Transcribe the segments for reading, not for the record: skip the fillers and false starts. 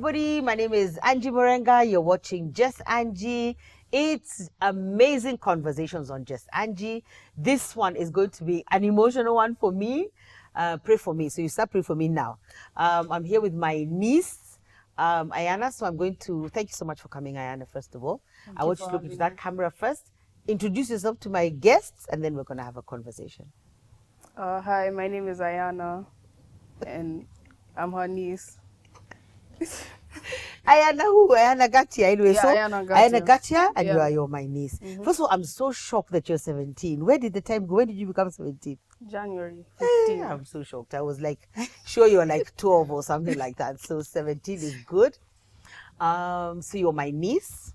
everybody. My name is Angie Morenga. You're watching Just Angie. It's amazing conversations on Just Angie. This one is going to be an emotional one for me. Pray for me. So you start praying for me now. I'm here with my niece, Ayana. So I'm going to thank you so much for coming, Ayana, first of all. I want you to look into that camera first. Introduce yourself to my guests, and then we're going to have a conversation. Hi, my name is Ayana, and I'm her niece. Ayana who? Ayana Ngatia. Anyway, Yeah, so Ayana Ngatia. Ayana Ngatia, and Yeah. you're my niece. First of all, I'm so shocked that you're 17. Where did the time go? When did you become 17? January 15. I'm so shocked. I was like, sure you're like 12 or something like that. So 17 is good. So you're my niece,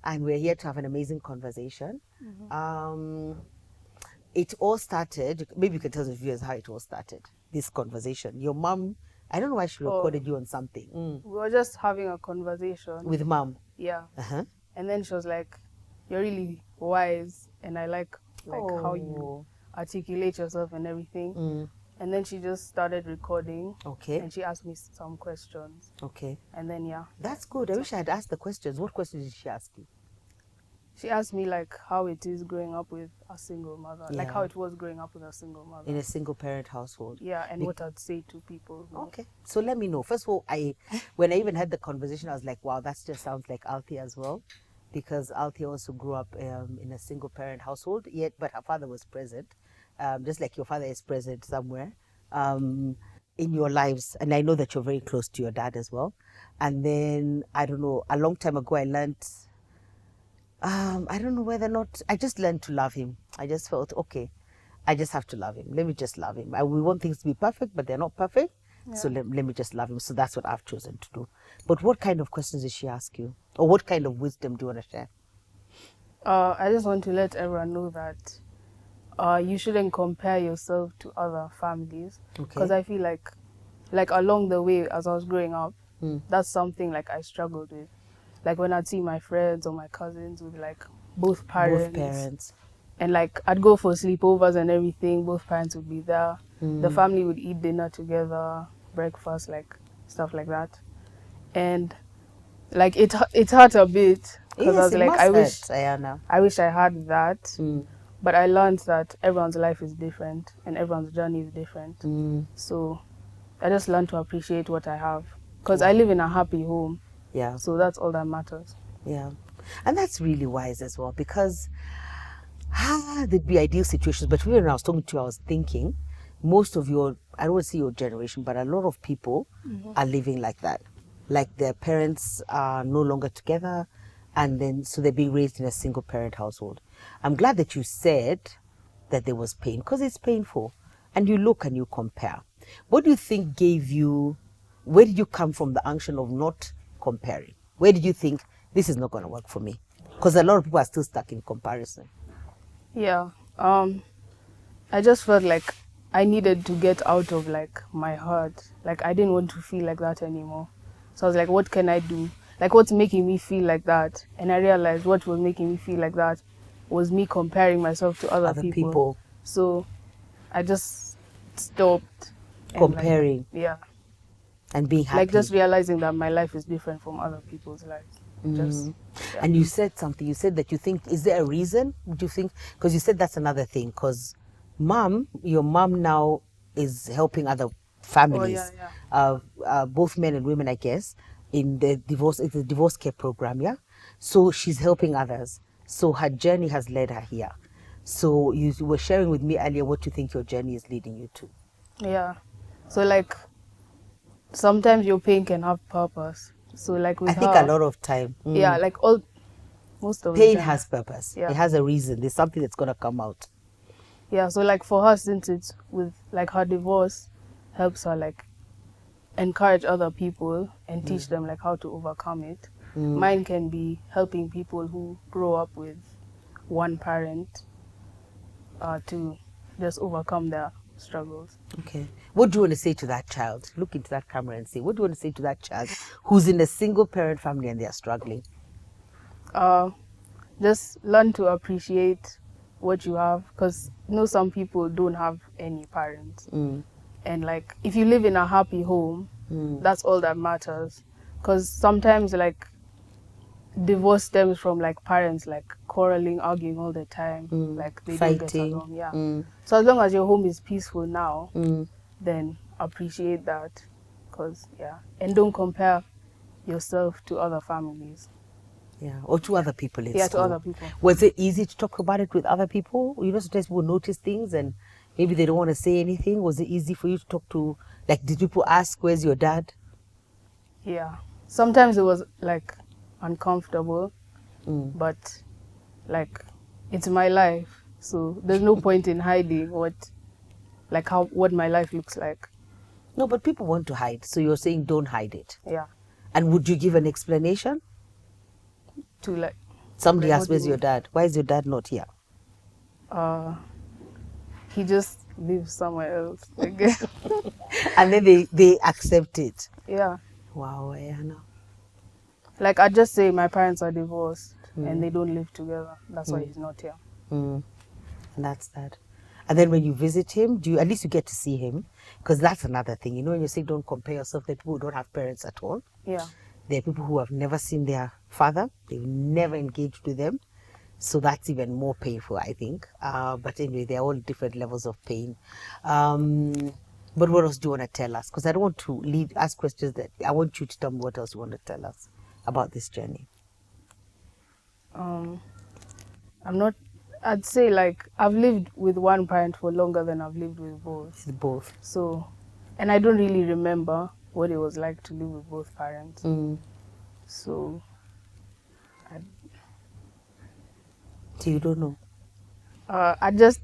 and we're here to have an amazing conversation. It all started, maybe you can tell the viewers how it all started, this conversation. Your mom, I don't know why she recorded you on something. We were just having a conversation. With mom. Yeah. And then she was like, "You're really wise, and I like how you articulate yourself and everything." And then she just started recording. Okay. And she asked me some questions. Okay. And then, yeah. That's good. I wish I had asked the questions. What questions did she ask you? She asked me like how it is growing up with a single mother, like Yeah. how it was growing up with a single mother. In a single parent household. Yeah, and what I'd say to people. Okay. So let me know. First of all, when I even had the conversation, I was like, wow, that just sounds like Althea as well. Because Althea also grew up in a single parent household, but her father was present. Just like your father is present somewhere in your lives. And I know that you're very close to your dad as well. And then, I don't know, a long time ago I learned, I don't know whether or not, I just learned to love him. I just felt, okay, I just have to love him. Let me just love him. We want things to be perfect, but they're not perfect. Yeah. So let me just love him. So that's what I've chosen to do. But what kind of questions did she ask you? Or what kind of wisdom do you want to share? I just want to let everyone know that you shouldn't compare yourself to other families. Because I feel like along the way as I was growing up, that's something like I struggled with. Like when I'd see my friends or my cousins with like both parents. And like I'd go for sleepovers and everything, both parents would be there. The family would eat dinner together, breakfast, like stuff like that. And like it hurt a bit because I was like, I wish I had that. But I learned that everyone's life is different and everyone's journey is different. So I just learned to appreciate what I have because I live in a happy home. Yeah. So that's all that matters. Yeah. And that's really wise as well because there'd be ideal situations. But when I was talking to you, I was thinking most of I don't want to say your generation, but a lot of people are living like that. Like their parents are no longer together and then so they're being raised in a single parent household. I'm glad that you said that there was pain because it's painful. And you look and you compare. What do you think where did you come from the unction of not comparing? Where did you think this is not going to work for me? Because a lot of people are still stuck in comparison. Yeah. I just felt like I needed to get out of like my heart. Like I didn't want to feel like that anymore. So I was like, what can I do? Like what's making me feel like that? And I realized what was making me feel like that was me comparing myself to other people. So I just stopped comparing. Yeah. And being happy. Like just realizing that my life is different from other people's lives. And you said something. You said that you think, is there a reason? Do you think? Because you said that's another thing. Because your mom now is helping other families, both men and women, I guess, in the divorce care program. Yeah. So she's helping others. So her journey has led her here. So you were sharing with me earlier what you think your journey is leading you to. Yeah. So like, sometimes your pain can have purpose. So like with I think a lot of time. Yeah, like most of pain the time. has purpose. Yeah. It has a reason. There's something that's gonna come out. Yeah, so like for her, since it's with like her divorce helps her like encourage other people and teach them like how to overcome it. Mine can be helping people who grow up with one parent to just overcome their struggles. Okay. What do you want to say to that child? Look into that camera and say, what do you want to say to that child who's in a single parent family and they're struggling? Just learn to appreciate what you have because some people don't have any parents. And like if you live in a happy home, that's all that matters. Because sometimes like divorce stems from like parents like quarreling, arguing all the time, like they don't get Fighting. along. Yeah. So as long as your home is peaceful now, then appreciate that. Cause yeah, and don't compare yourself to other families. Yeah, or to other people in Yeah, school. to other people. Was it easy to talk about it with other people? You know, sometimes people notice things and maybe they don't want to say anything. Was it easy for you to talk to, like, did people ask, where's your dad? Yeah. Sometimes it was like uncomfortable, but like it's my life, so there's no point in hiding what my life looks like. No, but people want to hide. So you're saying don't hide it. Yeah. And would you give an explanation? To like Somebody like asked, where's your dad? Why is your dad not here? He just lives somewhere else, I guess. And then they accept it. Yeah. Wow, Ayana. Like I just say my parents are divorced and they don't live together. That's why he's not here. And that's that. And then when you visit him, do you at least you get to see him? Because that's another thing. You know, when you say don't compare yourself, that people who don't have parents at all. Yeah. There are people who have never seen their father. They've never engaged with them. So that's even more painful, I think. But anyway, they're all different levels of pain. But what else do you want to tell us? Because I don't want to ask questions that I want you to tell me what else you want to tell us about this journey. I'd say like I've lived with one parent for longer than I've lived with both. With both. So, and I don't really remember what it was like to live with both parents. So, So you don't know? I just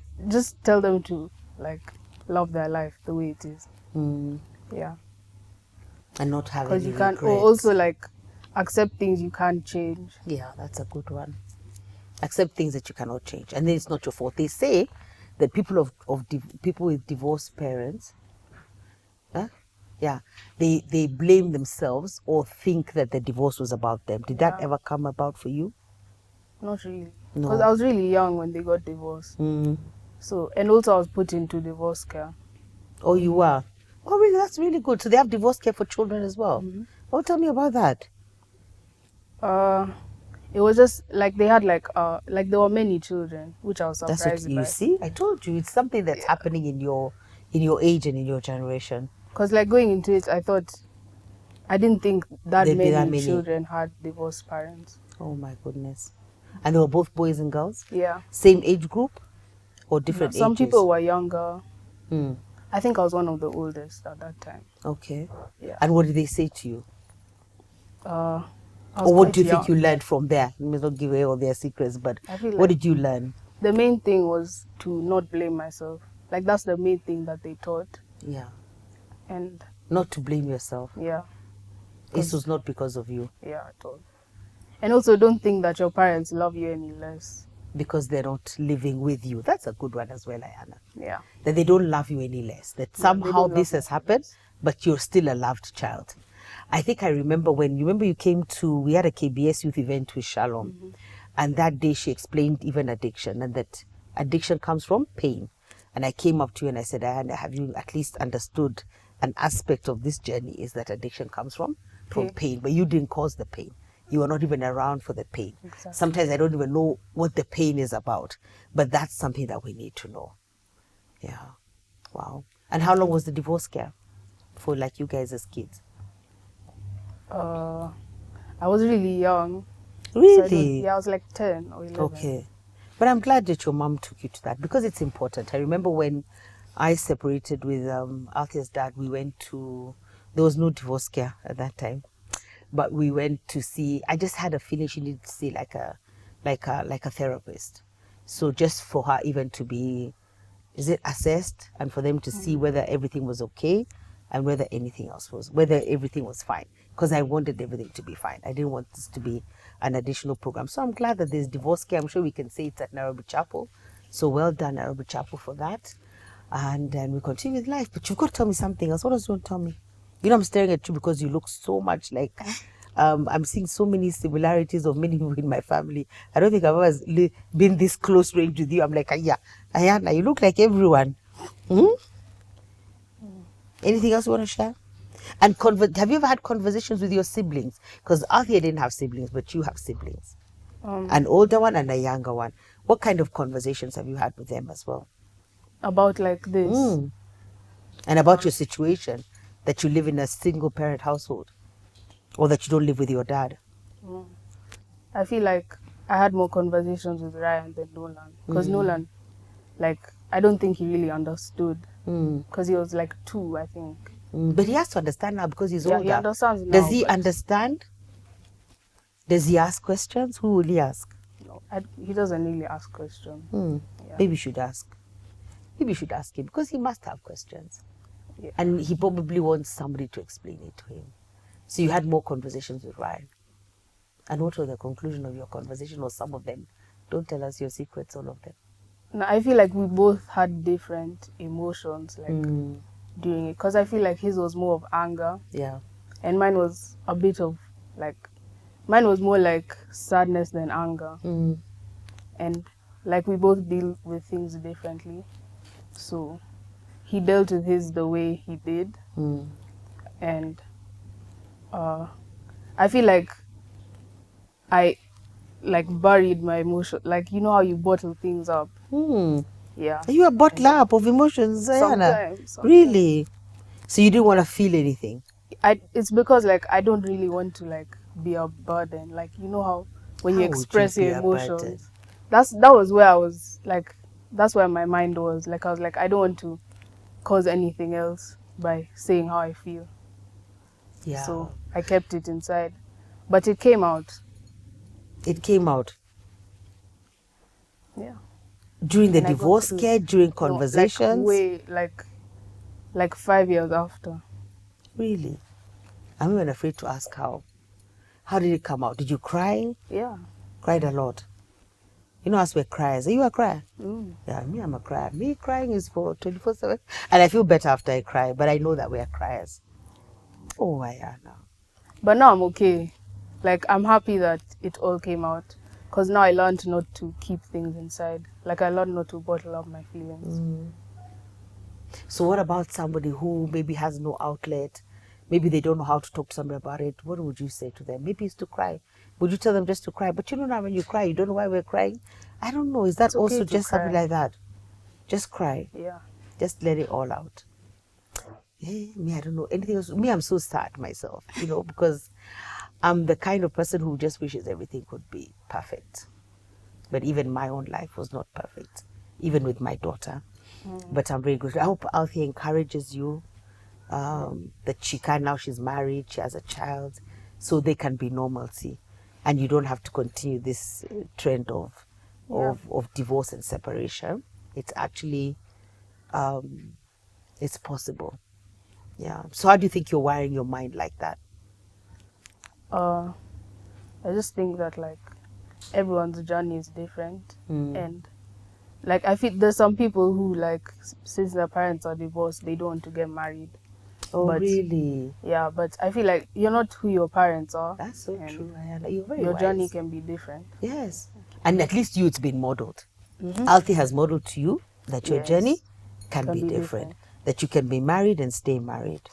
tell them to like love their life the way it is. Yeah. And not have Because any you can't regrets. also like accept things you can't change. Yeah, that's a good one. Accept things that you cannot change, and then it's not your fault. They say that people people with divorced parents, they blame themselves or think that the divorce was about them. Did that ever come about for you? Not really. No. Because I was really young when they got divorced. So, and also I was put into divorce care. Oh, you were? Oh, really? That's really good. So they have divorce care for children as well. Oh, tell me about that. It was just like they had like there were many children, which I was surprised That's what you by. see. I told you it's something that's happening in your age and in your generation. Because like going into it, I didn't think that There'd be that many many. children had divorced parents. Oh my goodness. And they were both boys and girls? Yeah. Same age group or different ages? Some people were younger. I think I was one of the oldest at that time. Okay. Yeah. And what did they say to you? Or what do you think you learned from there? You may not give away all their secrets, but what did you learn? The main thing was to not blame myself. Like that's the main thing that they taught. Yeah. And not to blame yourself. Yeah. This was not because of you. Yeah, at all. And also don't think that your parents love you any less. Because they're not living with you. That's a good one as well, Ayana. Yeah. That they don't love you any less. That somehow this has happened, but you're still a loved child. I think I remember you came we had a KBS youth event with Shalom. And that day she explained even addiction and that addiction comes from pain. And I came up to you and I said, Ayana, have you at least understood an aspect of this journey is that addiction comes from pain. But you didn't cause the pain. You are not even around for the pain. Exactly. Sometimes I don't even know what the pain is about. But that's something that we need to know. Yeah. Wow. And how long was the divorce care for like you guys as kids? I was really young. Really? So I was like 10 or 11. Okay. But I'm glad that your mom took you to that because it's important. I remember when I separated with Althea's dad, there was no divorce care at that time. But we went to see, I just had a feeling she needed to see like a therapist. So just for her even to be, assessed and for them to see whether everything was okay and whether everything was fine. Because I wanted everything to be fine. I didn't want this to be an additional program. So I'm glad that there's divorce care. I'm sure we can say it's at Nairobi Chapel. So well done, Nairobi Chapel, for that. And then we continue with life. But you've got to tell me something else. What else do you want to tell me? You know, I'm staring at you because you look so much like, I'm seeing so many similarities of many people in my family. I don't think I've ever been this close range with you. I'm like, yeah, Ayana, you look like everyone. Anything else you want to share? And have you ever had conversations with your siblings? Because Althea didn't have siblings, but you have siblings. An older one and a younger one. What kind of conversations have you had with them as well? About like this. And about your situation, that you live in a single parent household, or that you don't live with your dad? I feel like I had more conversations with Ryan than Nolan. Because Nolan, like, I don't think he really understood. Because he was like 2, I think. But he has to understand now because he's older. He understands now. Does he understand? Does he ask questions? Who will he ask? No, he doesn't really ask questions. Yeah. Maybe you should ask. Maybe you should ask him because he must have questions. Yeah. And he probably wants somebody to explain it to him. So you had more conversations with Ryan. And what was the conclusion of your conversation, or some of them? Don't tell us your secrets, all of them. No, I feel like we both had different emotions like during it. Because I feel like his was more of anger. Yeah. And mine was a bit of like, mine was more like sadness than anger. And like we both deal with things differently. So he dealt with his the way he did. And I feel like I like buried my emotion. Like, you know how you bottle things up? Yeah. Are you a bottle up of emotions, Ayana? Sometimes. Really? So you didn't want to feel anything? It's because like I don't really want to like be a burden. Like, you know how when How you would express you be your a burden? emotions. That was where I was like, that's where my mind was. Like I was like, I don't want to cause anything else by saying how I feel. Yeah. So I kept it inside. But it came out. It came out Yeah. during the And I got divorce through- care, during No, conversations? like 5 years after. Really? I'm even afraid to ask how. How did it come out? Did you cry? Yeah. Cried a lot. You know, us we're criers. Are you a crier? Mm. Yeah, me, I'm a crier. Me, crying is for 24/7. And I feel better after I cry, but I know that we are criers. Oh, Ayana. But now I'm okay. Like, I'm happy that it all came out. Because now I learned not to keep things inside. Like, I learned not to bottle up my feelings. So what about somebody who maybe has no outlet? Maybe they don't know how to talk to somebody about it. What would you say to them? Maybe it's to cry. Would you tell them just to cry? But you know now when you cry, you don't know why we're crying. I don't know. Is that It's okay also to just something cry. like that? Just cry. Yeah. Just let it all out. Me, I don't know anything else. Me, I'm so sad myself, you know, because I'm the kind of person who just wishes everything could be perfect. But even my own life was not perfect, even with my daughter. But I'm very good. I hope Althea encourages you that she can, now she's married, she has a child, so they can be normalcy. And you don't have to continue this trend of divorce and separation. It's actually, it's possible. Yeah. So how do you think you're wiring your mind like that? I just think that, like, everyone's journey is different. And, like, I feel there's some people who, like, since their parents are divorced, they don't want to get married. Oh, But- really? Yeah, but I feel like you're not who your parents are. That's so and true, Ayana. You're very Your wise. journey can be different. Yes. And at least you, it's been modeled. Althea has modeled to you that your Yes. journey can be different. That you can be married and stay married.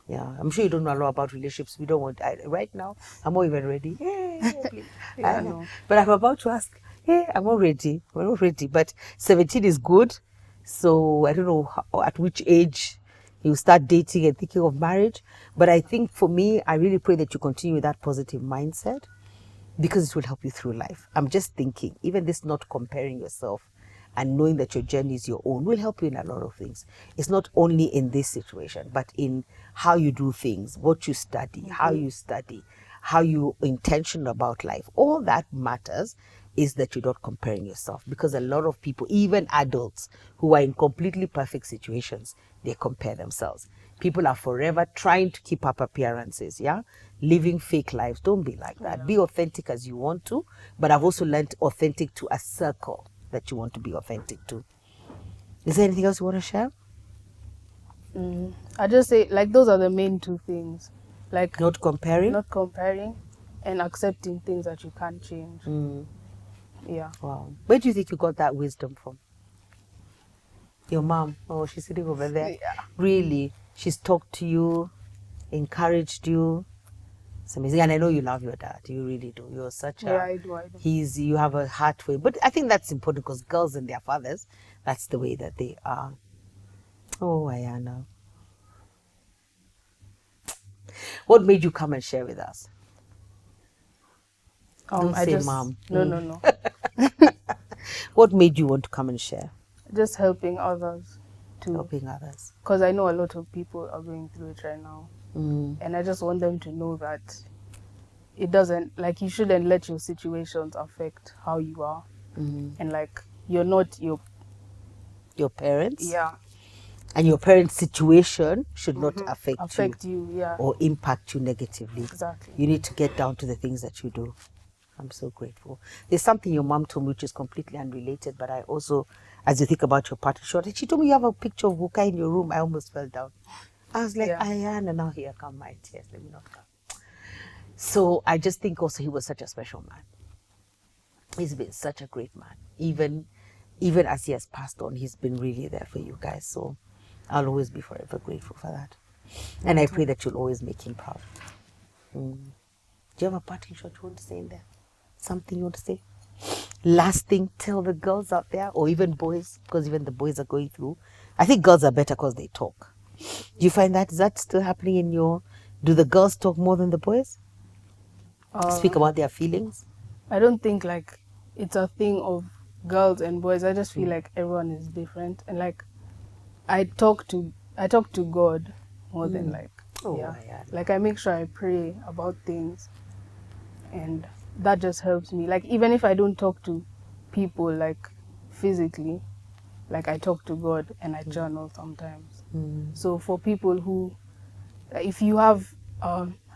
Yeah. I'm sure you don't know a lot about relationships. We don't want, right now, I'm not even ready. I know. But I'm about to ask, I'm not ready. We're not ready. But 17 is good. So I don't know at which age you start dating and thinking of marriage. But I think for me, I really pray that you continue with that positive mindset, because it will help you through life. I'm just thinking, even this not comparing yourself and knowing that your journey is your own will help you in a lot of things. It's not only in this situation, but in how you do things, what you study, how you intentional about life. All that matters is that you're not comparing yourself, because a lot of people, even adults who are in completely perfect situations, they compare themselves. People are forever trying to keep up appearances, living fake lives. Don't be like that. Be authentic as you want to, but I've also learned authentic to a circle that you want to be authentic to. Is there anything else you want to share? I just say, like, those are the main 2 things. Like, Not comparing? not comparing and accepting things that you can't change. Yeah. Wow. Where do you think you got that wisdom from? Your mom? Oh, she's sitting over there. Yeah. Really? She's talked to you? encouraged you. It's amazing. And I know you love your dad. You really do. You're such a... Yeah, I do. You have a heart for him. But I think that's important because girls and their fathers, that's the way that they are. Oh, Ayana. What made you come and share with us? Don't say mom. No. What made you want to come and share? Just helping others too. Helping others. Because I know a lot of people are going through it right now. And I just want them to know that it doesn't, like, you shouldn't let your situations affect how you are. And like, you're not your parents. Yeah. And your parents' situation should not affect you, yeah. or impact you negatively. Exactly. You need to get down to the things that you do. I'm so grateful. There's something your mom told me which is completely unrelated, but I also, as you think about your party shot, and she told me you have a picture of Wuka in your room. I almost fell down. I was like, Yeah. Ayana, now here come my tears. Let me not come. So I just think also he was such a special man. He's been such a great man. Even as he has passed on, he's been really there for you guys. So I'll always be forever grateful for that. And I pray that you'll always make him proud. Do you have a parting shot you want to say in there? Something you want to say? Last thing, tell the girls out there, or even boys, because even the boys are going through. I think girls are better because they talk. Do you find that? Is that still happening in your... Do the girls talk more than the boys? Speak about their feelings? I don't think like it's a thing of girls and boys. I just feel like everyone is different. And like, I talk to God more than like, yeah. Like I make sure I pray about things, and that just helps me. Like even if I don't talk to people like physically, like I talk to God and I journal sometimes. So for people who, if you have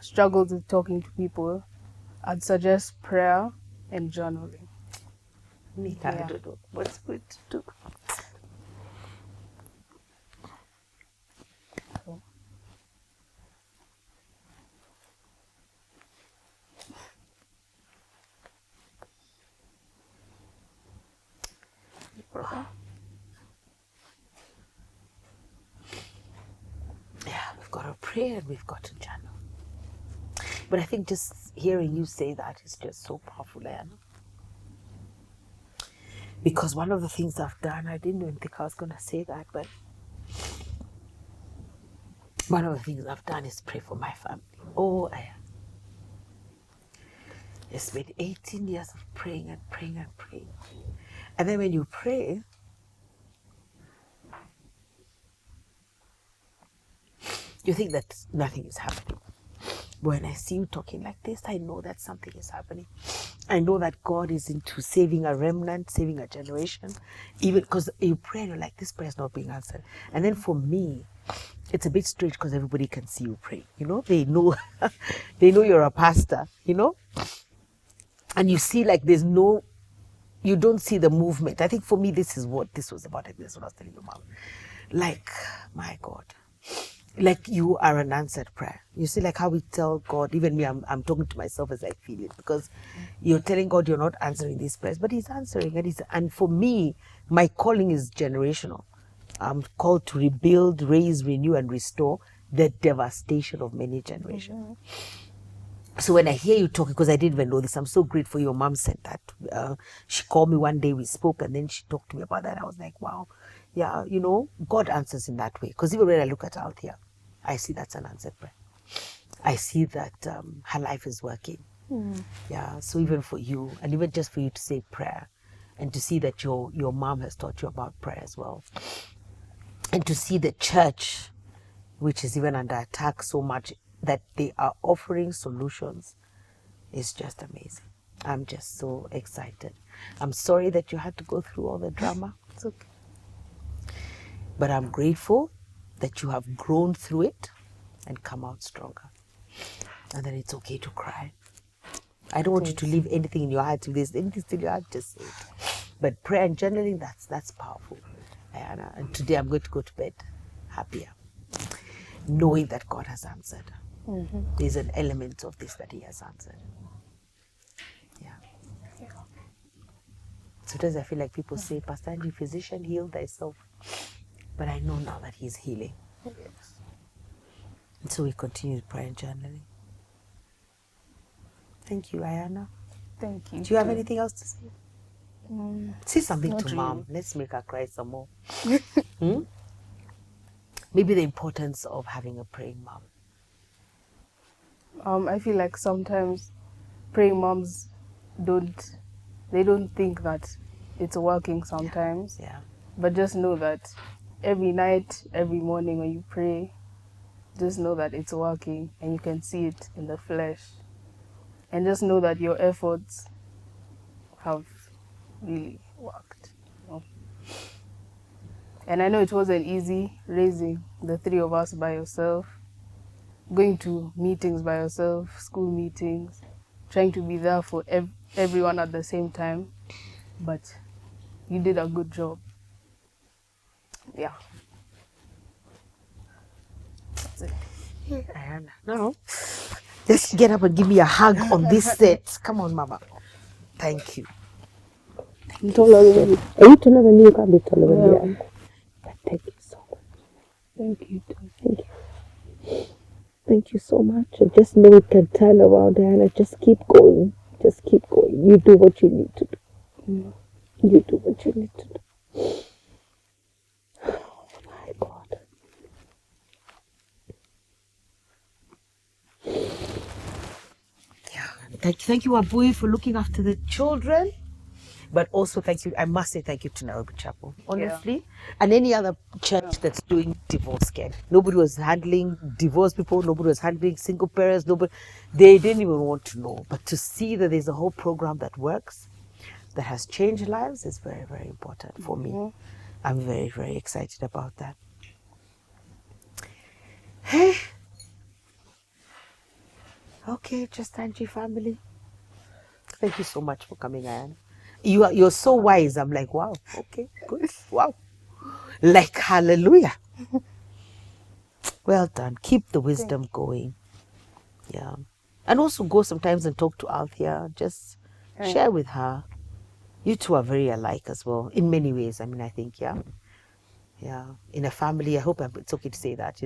struggles with talking to people, I'd suggest prayer and journaling. I don't know what's good to do. Yeah, we've got to pray and we've got to journal. But I think just hearing you say that is just so powerful, Ayana. Because one of the things I've done, I didn't even think I was going to say that, but one of the things I've done is pray for my family. Oh, Ayana. It's been 18 years of praying and praying and praying. And then when you pray, you think that nothing is happening. When I see you talking like this, I know that something is happening. I know that God is into saving a remnant, saving a generation. Even because you pray and you're like, this prayer is not being answered. And then for me, it's a bit strange because everybody can see you pray. You know, they know, they know you're a pastor, you know? And you see like there's no, you don't see the movement. I think for me, this is what this was about. This is what I was telling your mom. Like, my God. Like you are an answered prayer. You see, like how we tell God, even me, I'm talking to myself as I feel it, because you're telling God you're not answering these prayers, but He's answering. And for me, my calling is generational. I'm called to rebuild, raise, renew, and restore the devastation of many generations. So when I hear you talking, because I didn't even know this, I'm so grateful your mom said that. She called me one day, we spoke, and then she talked to me about that. I was like, wow, yeah, you know, God answers in that way. Because even when I look at Althea, I see that's an answered prayer. I see that her life is working. Yeah, so even for you, and even just for you to say prayer, and to see that your mom has taught you about prayer as well, and to see the church, which is even under attack so much, that they are offering solutions, is just amazing. I'm just so excited. I'm sorry that you had to go through all the drama. It's okay. But I'm grateful that you have grown through it and come out stronger. And that it's okay to cry. I don't want you to leave anything in your heart. If there's anything still in your heart, just say it. But prayer and journaling, that's powerful, Ayana. And today I'm going to go to bed happier, knowing that God has answered. There's an element of this that He has answered. Yeah. Sometimes I feel like people say, Pastor Angie, physician, heal thyself. But I know now that He's healing. Yes. And so we continue to pray and journaling. Thank you, Ayana. Thank you. Do you have anything else to say? Say something to really. Mom. Let's make her cry some more. Maybe the importance of having a praying mom. I feel like sometimes praying moms don't think that it's working sometimes. Yeah. But just know that every night, every morning when you pray, just know that it's working and you can see it in the flesh. And just know that your efforts have really worked. And I know it wasn't easy raising the three of us by yourself, going to meetings by yourself, school meetings, trying to be there for everyone at the same time. But you did a good job. Yeah. That's it. Ayana, no. Just get up and give me a hug on this set. Come on, Mama. Thank you. I'm taller than you. Are you taller than me? You can't be taller than me. But thank you so much. Thank you too. Thank you. Thank you so much. I just know it can turn around, Diana. Just keep going. Just keep going. You do what you need to do. You do what you need to do. Oh my God. Yeah. Thank you, Abui, for looking after the children. But also thank you, I must say thank you to Nairobi Chapel, honestly. And any other church that's doing divorce care. Nobody was handling divorced people, nobody was handling single parents, they didn't even want to know. But to see that there's a whole program that works, that has changed lives is very, very important for me. I'm very, very excited about that. Hey. Okay, Just Angie family. Thank you so much for coming, Ayana. You're so wise. I'm like, wow, okay, good. Wow. Like hallelujah. Well done. Keep the wisdom going. Yeah. And also go sometimes and talk to Althea. Just share with her. You two are very alike as well, in many ways. I mean, I think, yeah. Yeah. In a family, I hope it's okay to say that.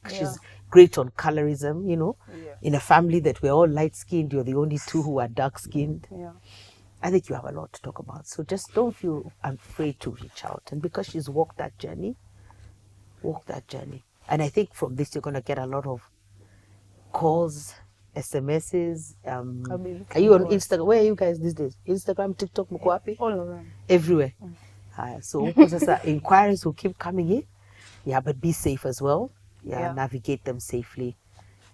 She's great on colorism, In a family that we're all light-skinned, you're the only two who are dark-skinned. Yeah. I think you have a lot to talk about. So just don't feel afraid to reach out. And because she's walk that journey. And I think from this, you're going to get a lot of calls, SMSs. Are you on Instagram? Where are you guys these days? Instagram, TikTok, Mukwapi? All around. Everywhere. So inquiries will keep coming in. Yeah, but be safe as well. Yeah, navigate them safely.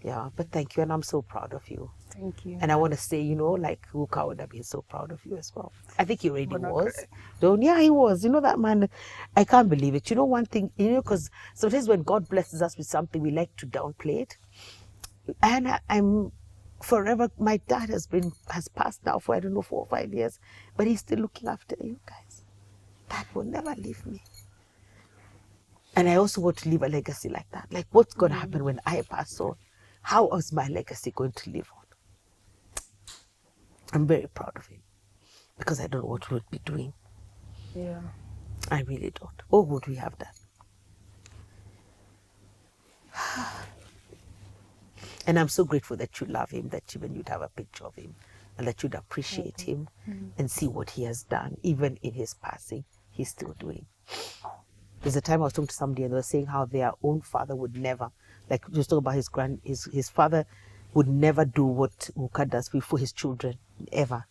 Yeah, but thank you. And I'm so proud of you. Thank you. And I want to say, like Ruka would have been so proud of you as well. I think he already was. Yeah, he was. That man, I can't believe it. One thing, because sometimes when God blesses us with something, we like to downplay it. And I'm forever, my dad has passed now for, 4 or 5 years, but he's still looking after you guys. That will never leave me. And I also want to leave a legacy like that. Like, what's going to happen when I pass on? How is my legacy going to live on? I'm very proud of him because I don't know what we'd be doing. Yeah. I really don't. Or would we have done? And I'm so grateful that you love him, that even you'd have a picture of him and that you'd appreciate him and see what he has done. Even in his passing, he's still doing. There's a time I was talking to somebody and they were saying how their own father would never, like just talking about his father would never do what Guka does for his children, ever.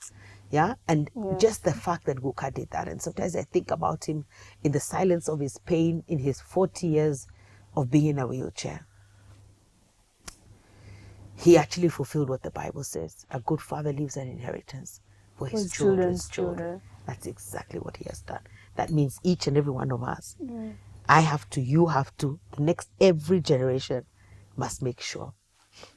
Yeah? And just the fact that Guka did that. And sometimes I think about him in the silence of his pain, in his 40 years of being in a wheelchair. He actually fulfilled what the Bible says. A good father leaves an inheritance for his children's children. That's exactly what he has done. That means each and every one of us. I have to, you have to, every generation must make sure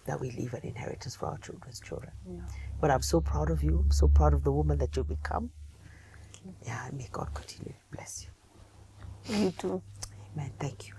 that we leave an inheritance for our children's children. Yeah. But I'm so proud of you. I'm so proud of the woman that you've become. Yeah, and may God continue to bless you. You too. Amen. Thank you.